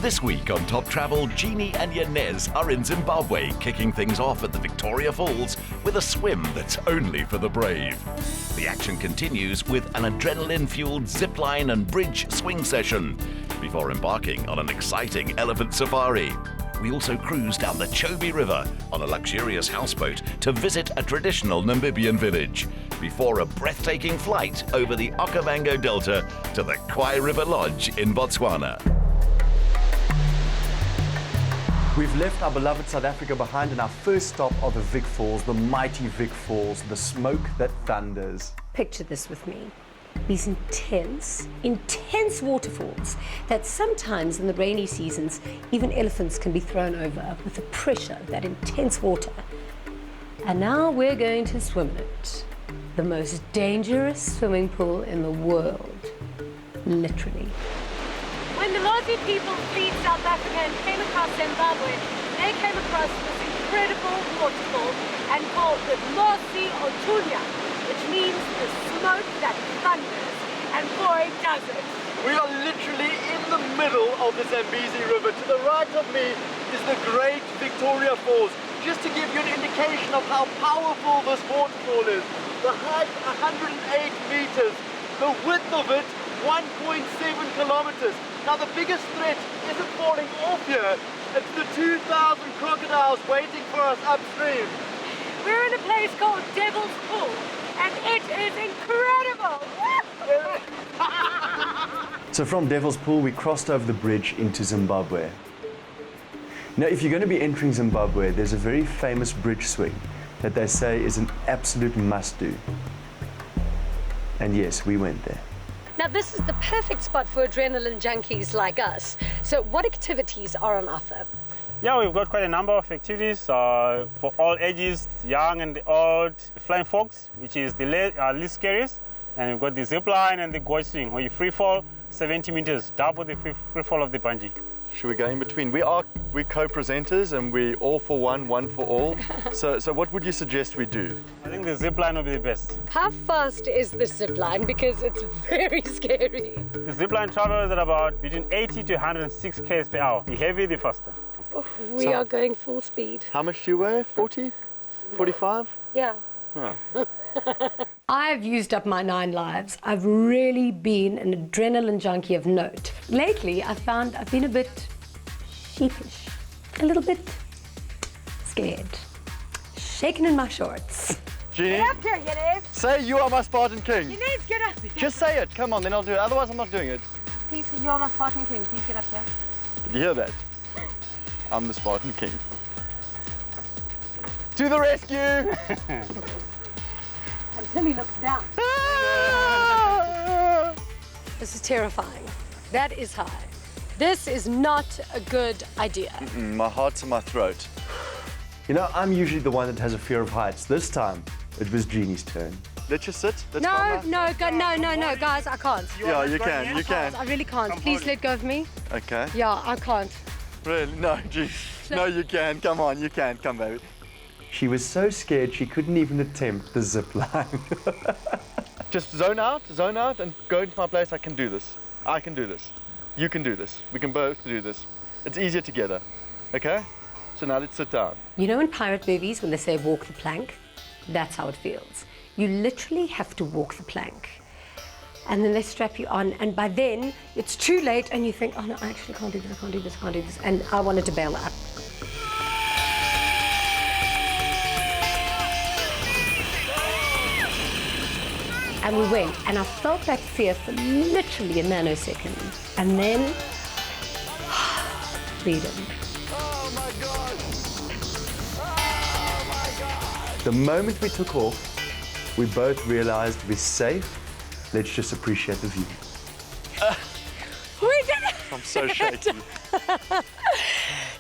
This week on Top Travel, Jeannie and Janez are in Zimbabwe, kicking things off at the Victoria Falls with a swim that's only for the brave. The action continues with an adrenaline-fueled zipline and bridge swing session before embarking on an exciting elephant safari. We also cruise down the Chobe River on a luxurious houseboat to visit a traditional Namibian village before a breathtaking flight over the Okavango Delta to the Kwai River Lodge in Botswana. We've left our beloved South Africa behind, and our first stop are the Vic Falls, the mighty Vic Falls, the smoke that thunders. Picture this with me. These intense waterfalls that sometimes in the rainy seasons, even elephants can be thrown over with the pressure of that intense water. And now we're going to swim in it. The most dangerous swimming pool in the world, literally. When the Mossi people fled South Africa and came across Zimbabwe, they came across this incredible waterfall and called the Mossi Otunya, which means the smoke that thunders, and boy does it. We are literally in the middle of the Zambezi River. To the right of me is the Great Victoria Falls. Just to give you an indication of how powerful this waterfall is. The height, 108 meters. The width of it, 1.7 kilometers. Now the biggest threat isn't falling off here. It's the 2,000 crocodiles waiting for us upstream. We're in a place called Devil's Pool, and it is incredible. So from Devil's Pool, we crossed over the bridge into Zimbabwe. Now, if you're going to be entering Zimbabwe, there's a very famous bridge swing that they say is an absolute must-do. And yes, we went there. Now this is the perfect spot for adrenaline junkies like us. So what activities are on offer? Yeah, we've got quite a number of activities for all ages, young and the old. The Flying Fox, which is the least scariest. And we've got the zip line and the gorge swing, where you free fall 70 meters, double the free fall of the bungee. Should we go in between? We're co-presenters and we all for one, one for all. So what would you suggest we do? I think the zip line will be the best. How fast is the zip line? Because it's very scary. The zip line travels at about between 80 to 106 km per hour. The heavier, the faster. Oh, we are going full speed. How much do you weigh? 40? 45? Yeah. Oh. I've used up my 9 lives. I've really been an adrenaline junkie of note. Lately, I've found I've been a bit sheepish, a little bit scared, shaking in my shorts. Jeannie, Get up here, Janez. say you are my Spartan King. Janez, get up here. Just say it, come on, then I'll do it. Otherwise, I'm not doing it. Please, you are my Spartan King. Please get up here. Did you hear that? I'm the Spartan King. To the rescue! Until he looks down. This is terrifying. That is high. This is not a good idea. My heart's in my throat. You know, I'm usually the one that has a fear of heights. This time, it was Jeannie's turn. Let's just sit. Let's No, calm no, guys, I can't. Yeah, you can, you can. I really can't. Please let go of me. Okay. Yeah, I can't. Really? No, Jeannie. No, you can. Come on, you can. Come, baby. She was so scared she couldn't even attempt the zip line. Just zone out, and go into my place. I can do this. I can do this. You can do this. We can both do this. It's easier together. Okay? So now let's sit down. You know in pirate movies when they say walk the plank? That's how it feels. You literally have to walk the plank. And then they strap you on, and by then it's too late and you think, oh no, I actually can't do this, I can't do this, I can't do this. And I wanted to bail out. And we went, and I felt that fear for literally a nanosecond. And then, freedom. Oh my God! Oh my God! The moment we took off, we both realized we're safe. Let's just appreciate the view. We did it! I'm so shaky.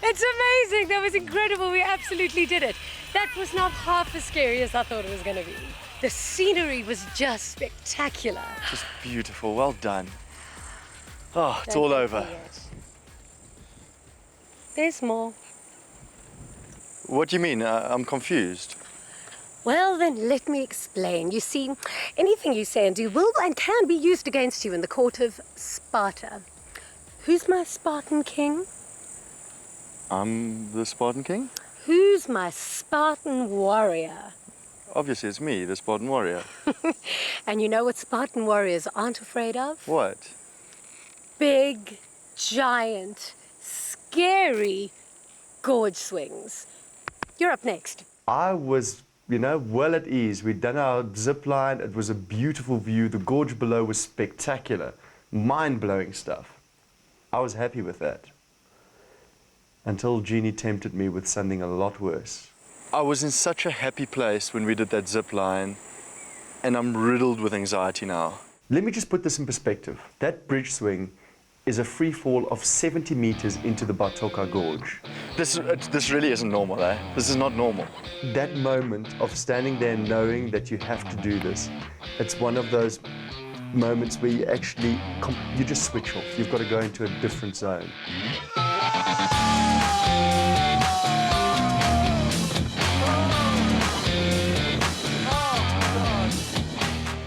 It's amazing. That was incredible. We absolutely did it. That was not half as scary as I thought it was going to be. The scenery was just spectacular. Just beautiful. Well done. Oh, it's all over. There's more. What do you mean? I'm confused. Well, then let me explain. You see, anything you say and do will and can be used against you in the court of Sparta. Who's my Spartan king? I'm the Spartan King? Who's my Spartan warrior? Obviously, it's me, the Spartan warrior. And you know what Spartan warriors aren't afraid of? What? Big, giant, scary gorge swings. You're up next. I was, well at ease. We'd done our zip line. It was a beautiful view. The gorge below was spectacular. Mind-blowing stuff. I was happy with that. Until Jeannie tempted me with something a lot worse. I was in such a happy place when we did that zip line, and I'm riddled with anxiety now. Let me just put this in perspective. That bridge swing is a free fall of 70 meters into the Batoka Gorge. This really isn't normal, eh? This is not normal. That moment of standing there knowing that you have to do this, it's one of those moments where you actually, you just switch off. You've got to go into a different zone.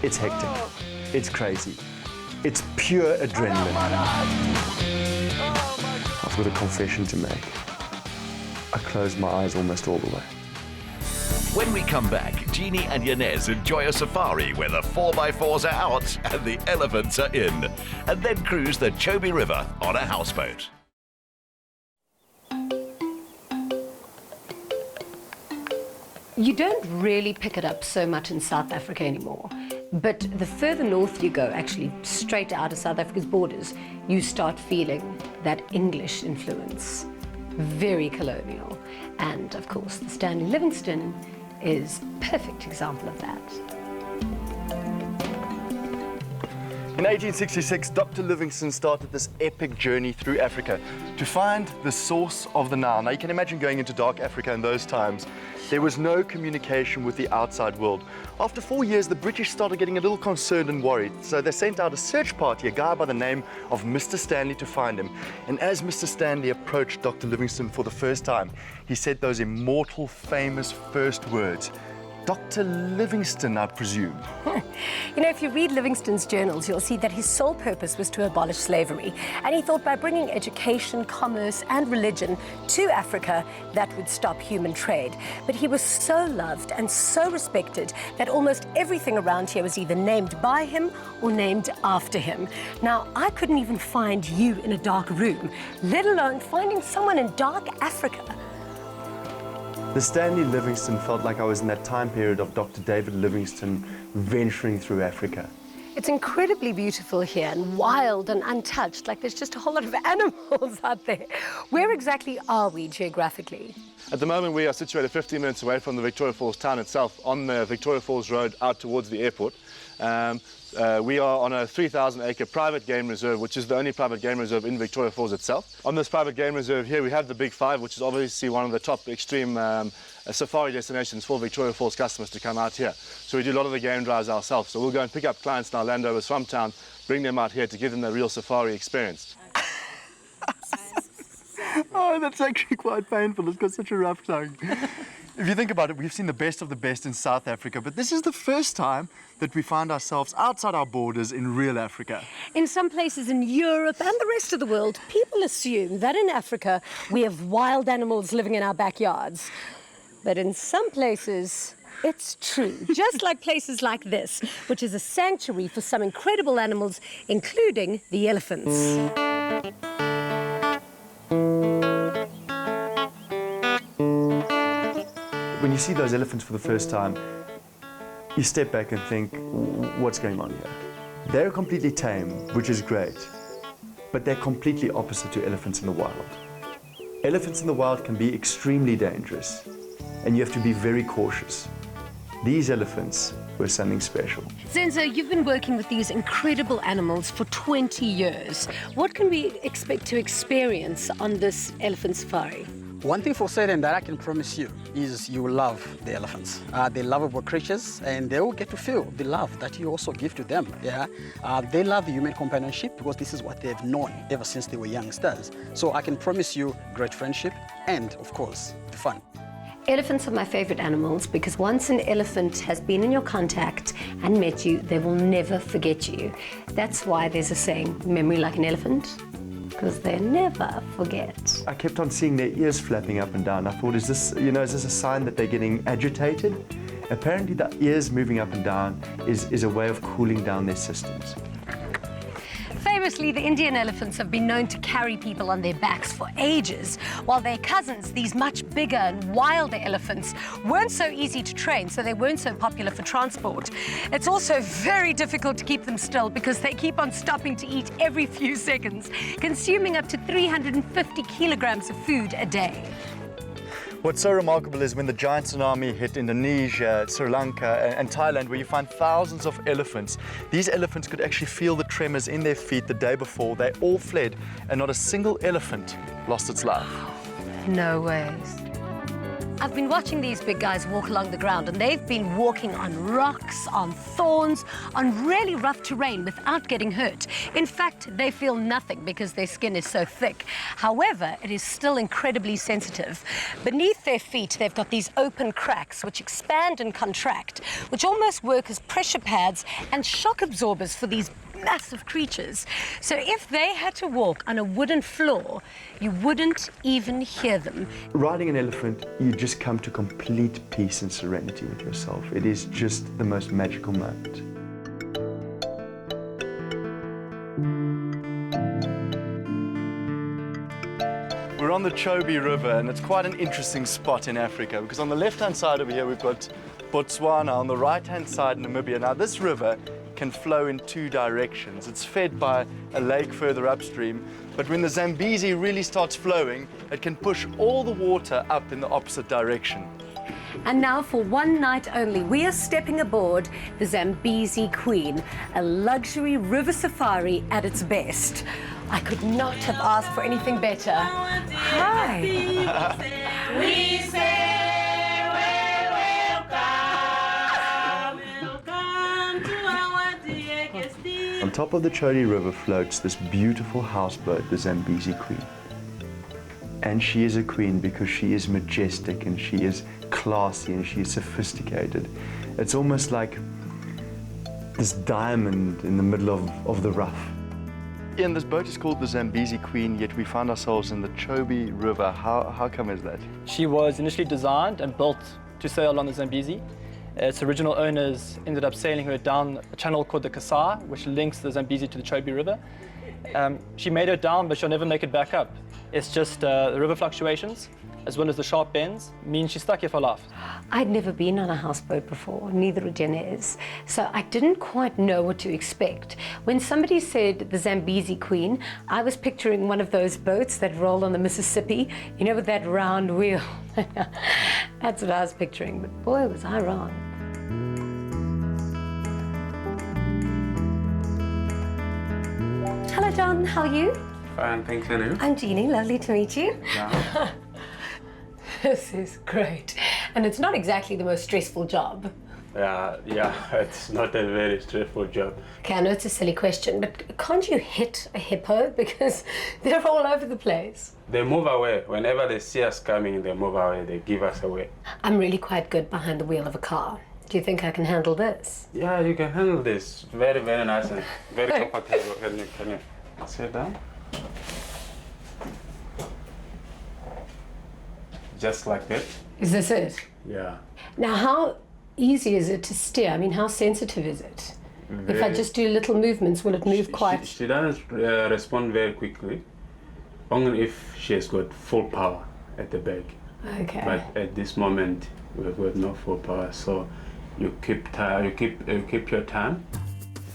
It's hectic. It's crazy. It's pure adrenaline. I've got a confession to make. I closed my eyes almost all the way. When we come back, Jeannie and Janez enjoy a safari where the 4x4s are out and the elephants are in, and then cruise the Chobe River on a houseboat. You don't really pick it up so much in South Africa anymore. But the further north you go, actually straight out of South Africa's borders, you start feeling that English influence. Very colonial. And of course, the Stanley Livingstone is a perfect example of that. In 1866, Dr. Livingstone started this epic journey through Africa to find the source of the Nile. Now, you can imagine going into dark Africa in those times. There was no communication with the outside world. After 4 years, the British started getting a little concerned and worried. So they sent out a search party, a guy by the name of Mr. Stanley, to find him. And as Mr. Stanley approached Dr. Livingstone for the first time, he said those immortal, famous first words. Dr. Livingstone, I presume. If you read Livingstone's journals, you'll see that his sole purpose was to abolish slavery. And he thought by bringing education, commerce, and religion to Africa, that would stop human trade. But he was so loved and so respected that almost everything around here was either named by him or named after him. Now, I couldn't even find you in a dark room, let alone finding someone in dark Africa. The Stanley Livingstone felt like I was in that time period of Dr. David Livingstone venturing through Africa. It's incredibly beautiful here and wild and untouched, like there's just a whole lot of animals out there. Where exactly are we geographically? At the moment, we are situated 15 minutes away from the Victoria Falls town itself, on the Victoria Falls Road out towards the airport. We are on a 3,000-acre private game reserve, which is the only private game reserve in Victoria Falls itself. On this private game reserve here, we have the Big Five, which is obviously one of the top extreme safari destinations for Victoria Falls customers to come out here. So we do a lot of the game drives ourselves. So we'll go and pick up clients in our Land Rovers from town, bring them out here to give them the real safari experience. Oh, that's actually quite painful. It's got such a rough tongue. If you think about it, we've seen the best of the best in South Africa, but this is the first time that we find ourselves outside our borders in real Africa. In some places in Europe and the rest of the world, people assume that in Africa we have wild animals living in our backyards. But in some places, it's true. Just like places like this, which is a sanctuary for some incredible animals, including the elephants. When you see those elephants for the first time, you step back and think, what's going on here? They're completely tame, which is great, but they're completely opposite to elephants in the wild. Elephants in the wild can be extremely dangerous, and you have to be very cautious. These elephants were something special. Zenzo, you've been working with these incredible animals for 20 years. What can we expect to experience on this elephant safari? One thing for certain that I can promise you is you will love the elephants. They're lovable creatures, and they will get to feel the love that you also give to them. Yeah, they love the human companionship because this is what they've known ever since they were youngsters. So I can promise you great friendship and, of course, the fun. Elephants are my favorite animals because once an elephant has been in your contact and met you, they will never forget you. That's why there's a saying, memory like an elephant, because they never forget. I kept on seeing their ears flapping up and down. I thought, is this a sign that they're getting agitated? Apparently the ears moving up and down is a way of cooling down their systems. Famously, the Indian elephants have been known to carry people on their backs for ages, while their cousins, these much bigger and wilder elephants, weren't so easy to train, so they weren't so popular for transport. It's also very difficult to keep them still because they keep on stopping to eat every few seconds, consuming up to 350 kilograms of food a day. What's so remarkable is when the giant tsunami hit Indonesia, Sri Lanka and Thailand, where you find thousands of elephants, these elephants could actually feel the tremors in their feet the day before. They all fled and not a single elephant lost its life. No ways. I've been watching these big guys walk along the ground, and they've been walking on rocks, on thorns, on really rough terrain without getting hurt. In fact, they feel nothing because their skin is so thick. However, it is still incredibly sensitive. Beneath their feet, they've got these open cracks which expand and contract, which almost work as pressure pads and shock absorbers for these massive creatures. So if they had to walk on a wooden floor, you wouldn't even hear them. Riding an elephant, you just come to complete peace and serenity with yourself. It is just the most magical moment. We're on the Chobe River, and it's quite an interesting spot in Africa because on the left-hand side over here we've got Botswana, on the right-hand side Namibia. Now this river can flow in two directions. It's fed by a lake further upstream, but when the Zambezi really starts flowing, it can push all the water up in the opposite direction. And now for one night only, we are stepping aboard the Zambezi Queen, a luxury river safari at its best. I could not have asked for anything better. Hi. We say On top of the Chobe River floats this beautiful houseboat, the Zambezi Queen. And she is a queen because she is majestic and she is classy and she is sophisticated. It's almost like this diamond in the middle of the rough. Ian, this boat is called the Zambezi Queen, yet we find ourselves in the Chobe River. How come is that? She was initially designed and built to sail on the Zambezi. Its original owners ended up sailing her down a channel called the Kasai, which links the Zambezi to the Chobe River. She made it down, but she'll never make it back up. It's just the river fluctuations, as well as the sharp bends, mean she's stuck here for life. I'd never been on a houseboat before, neither had Janez, so I didn't quite know what to expect. When somebody said the Zambezi Queen, I was picturing one of those boats that roll on the Mississippi, you know, with that round wheel. That's what I was picturing, but boy, was I wrong. Hello, John, how are you? Fine, thanks, and you? I'm Jeannie, lovely to meet you. Yeah. This is great. And it's not exactly the most stressful job. Yeah, it's not a very stressful job. Okay, I know it's a silly question, but can't you hit a hippo? Because they're all over the place. They move away. Whenever they see us coming, they move away. They give us away. I'm really quite good behind the wheel of a car. Do you think I can handle this? Yeah, you can handle this. Very, very nice and very comfortable. Can you sit down? Just like that. Is this it? Yeah. Now, how easy is it to steer? I mean, how sensitive is it? If I just do little movements, will it move quite? She doesn't respond very quickly, only if she has got full power at the back. Okay. But at this moment, we've got no full power, so you keep your time.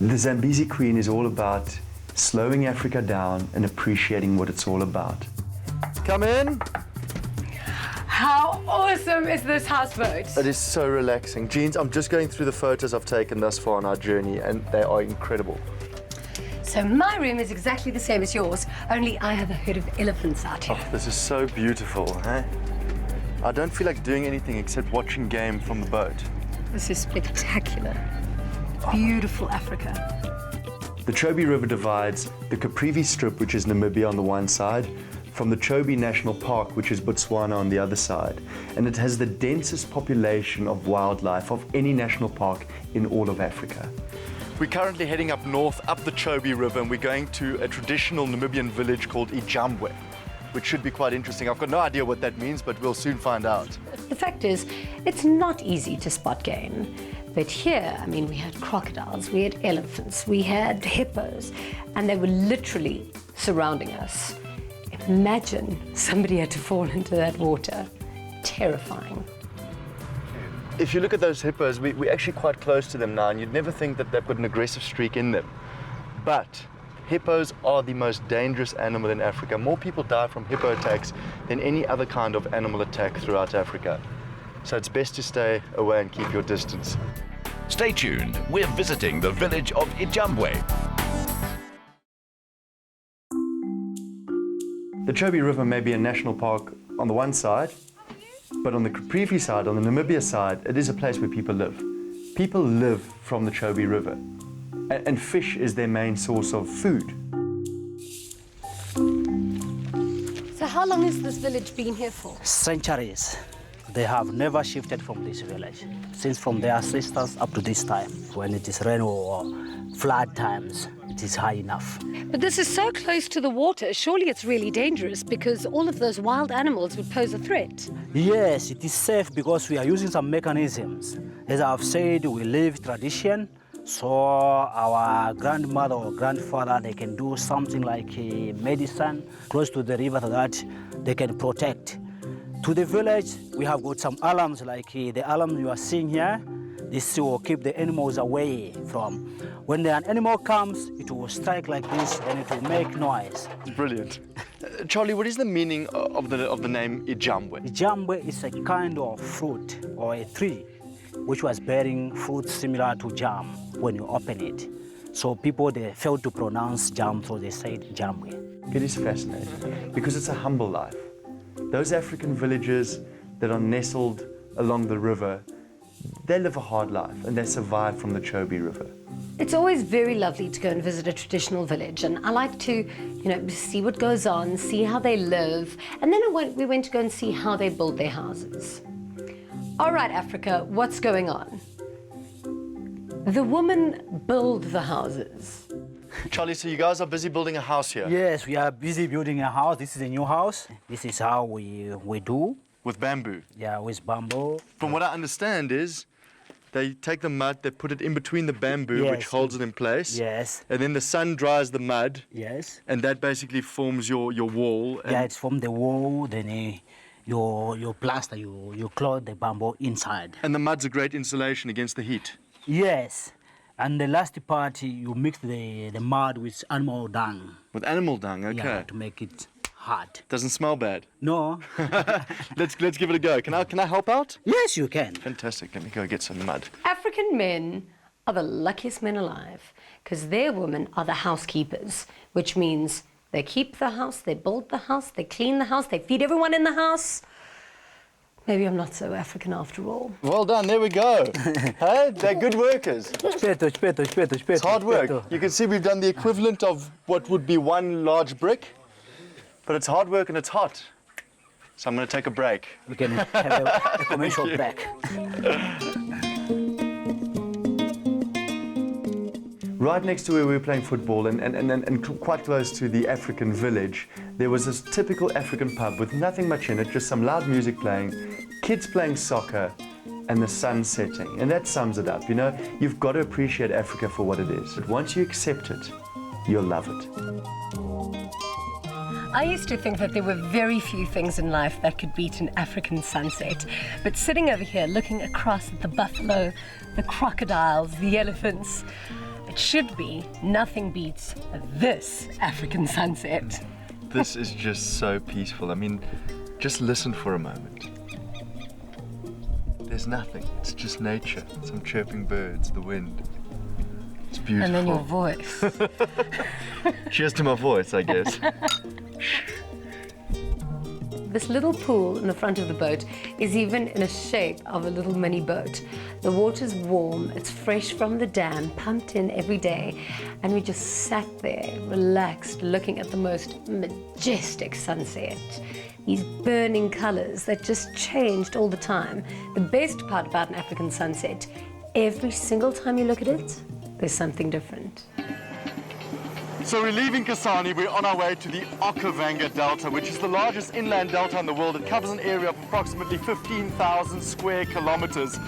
The Zambezi Queen is all about slowing Africa down and appreciating what it's all about. Come in. How awesome is this houseboat? It is so relaxing. Jeans, I'm just going through the photos I've taken thus far on our journey, and they are incredible. So my room is exactly the same as yours, only I have a herd of elephants out here. Oh, this is so beautiful, eh? I don't feel like doing anything except watching game from the boat. This is spectacular. Beautiful Africa. The Chobe River divides the Caprivi Strip, which is Namibia on the one side, from the Chobe National Park, which is Botswana on the other side. And it has the densest population of wildlife of any national park in all of Africa. We're currently heading up north, up the Chobe River, and we're going to a traditional Namibian village called Ijambwe, which should be quite interesting. I've got no idea what that means, but we'll soon find out. The fact is, it's not easy to spot game. But here, I mean, we had crocodiles, we had elephants, we had hippos, and they were literally surrounding us. Imagine somebody had to fall into that water. Terrifying. If you look at those hippos, we're actually quite close to them now, and you'd never think that they've got an aggressive streak in them. But hippos are the most dangerous animal in Africa. More people die from hippo attacks than any other kind of animal attack throughout Africa. So it's best to stay away and keep your distance. Stay tuned. We're visiting the village of Ijambwe. The Chobe River may be a national park on the one side, but on the Caprivi side, on the Namibia side, it is a place where people live. People live from the Chobe River, and fish is their main source of food. So how long has this village been here for? Centuries. They have never shifted from this village, since from their ancestors up to this time. When it is rain or flood times, it is high enough. But this is so close to the water, surely it's really dangerous because all of those wild animals would pose a threat. Yes, it is safe because we are using some mechanisms. As I've said, we live tradition, so our grandmother or grandfather, they can do something like a medicine close to the river so that they can protect. To the village, we have got some alarms like the alarm you are seeing here. This will keep the animals away from. When an animal comes, it will strike like this and it will make noise. Brilliant. Charlie, what is the meaning of the name Ijambwe? Ijambwe is a kind of fruit or a tree which was bearing fruit similar to jam when you open it. So people, they failed to pronounce jam, so they said Ijambwe. It is fascinating because it's a humble life. Those African villages that are nestled along the river, they live a hard life and they survive from the Chobe River. It's always very lovely to go and visit a traditional village, and I like to, see what goes on, see how they live, and then we went to go and see how they build their houses. All right, Africa, what's going on? The women build the houses. Charlie, so you guys are busy building a house here? Yes, we are busy building a house. This is a new house. This is how we do. With bamboo? Yeah, with bamboo. From what I understand is, they take the mud, they put it in between the bamboo, Yes. which holds it in place. Yes. And then the sun dries the mud. Yes. And that basically forms your wall. And Yeah, it's from the wall, then your plaster, you clothe the bamboo inside. And the mud's a great insulation against the heat. Yes. And the last part, you mix the mud with animal dung. With animal dung, okay. Yeah, to make it hard. Doesn't smell bad. No. Let's give it a go. Can I help out? Yes, you can. Fantastic. Let me go get some mud. African men are the luckiest men alive because their women are the housekeepers, which means they keep the house, they build the house, they clean the house, they feed everyone in the house. Maybe I'm not so African after all. Well done, there we go. Hey, they're good workers. It's hard work. You can see we've done the equivalent of what would be one large brick, but it's hard work and it's hot. So I'm going to take a break. We can have a commercial break. Right next to where we were playing football and quite close to the African village, there was this typical African pub with nothing much in it, just some loud music playing, kids playing soccer, and the sun setting. And that sums it up, You've got to appreciate Africa for what it is. But once you accept it, you'll love it. I used to think that there were very few things in life that could beat an African sunset. But sitting over here, looking across at the buffalo, the crocodiles, the elephants, it should be nothing beats this African sunset. This is just so peaceful. I mean, just listen for a moment. There's nothing. It's just nature. Some chirping birds, the wind. It's beautiful. And then your voice. Cheers to my voice, I guess. This little pool in the front of the boat is even in a shape of a little mini boat. The water's warm, it's fresh from the dam, pumped in every day, and we just sat there, relaxed, looking at the most majestic sunset. These burning colors that just changed all the time. The best part about an African sunset, every single time you look at it, there's something different. So we're leaving Kasane, we're on our way to the Okavango Delta, which is the largest inland delta in the world. It covers an area of approximately 15,000 square kilometers.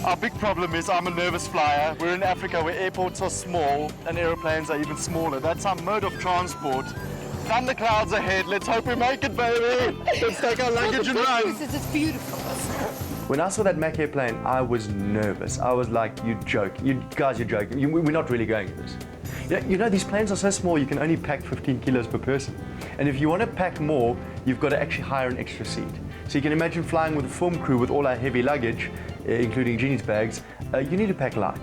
Our big problem is I'm a nervous flyer. We're in Africa where airports are small and aeroplanes are even smaller. That's our mode of transport. Thunderclouds ahead, let's hope we make it, baby! Let's take our luggage and run! It's beautiful. When I saw that Mac airplane, I was nervous. I was like, you joke. You guys, you're joking. We're not really going to this. You know, these planes are so small, you can only pack 15 kilos per person. And if you want to pack more, you've got to actually hire an extra seat. So you can imagine flying with a film crew with all our heavy luggage, including Jeannie's bags, you need to pack light.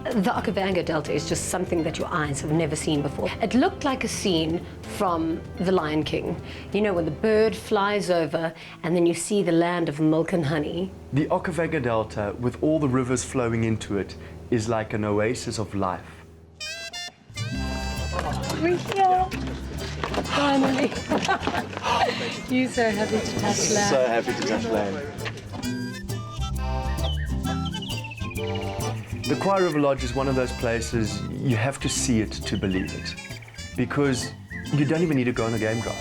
The Okavango Delta is just something that your eyes have never seen before. It looked like a scene from The Lion King. You know, when the bird flies over and then you see the land of milk and honey. The Okavango Delta, with all the rivers flowing into it, is like an oasis of life. We're here. Finally. You're so happy to touch land. So happy to touch land. The Kwai River Lodge is one of those places you have to see it to believe it, because you don't even need to go on a game drive.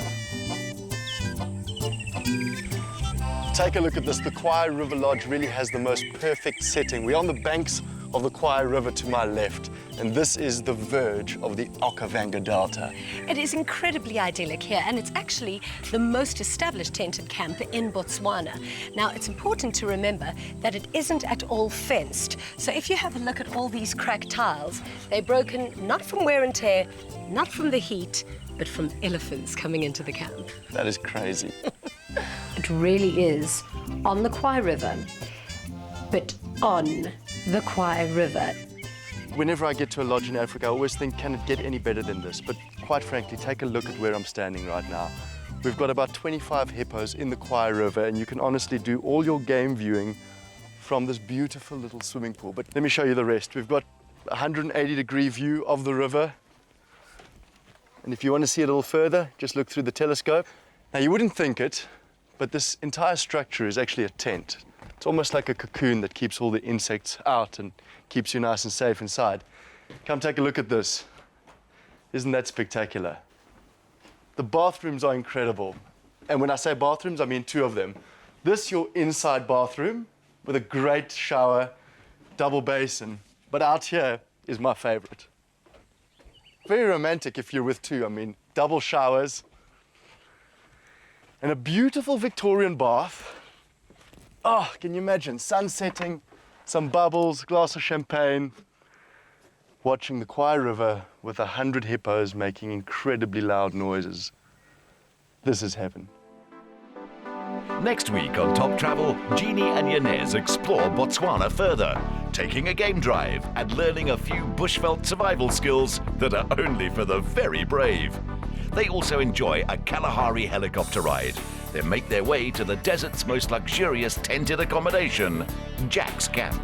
Take a look at this. The Kwai River Lodge really has the most perfect setting. We're on the banks of the Kwai River to my left, and this is the verge of the Okavango Delta. It is incredibly idyllic here, and it's actually the most established tented camp in Botswana. Now, it's important to remember that it isn't at all fenced. So if you have a look at all these cracked tiles, they're broken not from wear and tear, not from the heat, but from elephants coming into the camp. That is crazy. It really is on the Kwai River, but on the Kwai River. Whenever I get to a lodge in Africa, I always think, can it get any better than this? But quite frankly, take a look at where I'm standing right now. We've got about 25 hippos in the Kwai River, and you can honestly do all your game viewing from this beautiful little swimming pool. But let me show you the rest. We've got a 180-degree view of the river. And if you want to see it a little further, just look through the telescope. Now, you wouldn't think it, but this entire structure is actually a tent. It's almost like a cocoon that keeps all the insects out and keeps you nice and safe inside. Come take a look at this. Isn't that spectacular? The bathrooms are incredible. And when I say bathrooms, I mean 2 of them. This, your inside bathroom with a great shower, double basin. But out here is my favorite. Very romantic if you're with 2. I mean, double showers. And a beautiful Victorian bath. Oh, can you imagine? Sun setting, some bubbles, glass of champagne, watching the Kwai River with 100 hippos making incredibly loud noises. This is heaven. Next week on Top Travel, Jeannie and Janez explore Botswana further, taking a game drive and learning a few bushveld survival skills that are only for the very brave. They also enjoy a Kalahari helicopter ride, then make their way to the desert's most luxurious tented accommodation, Jack's Camp.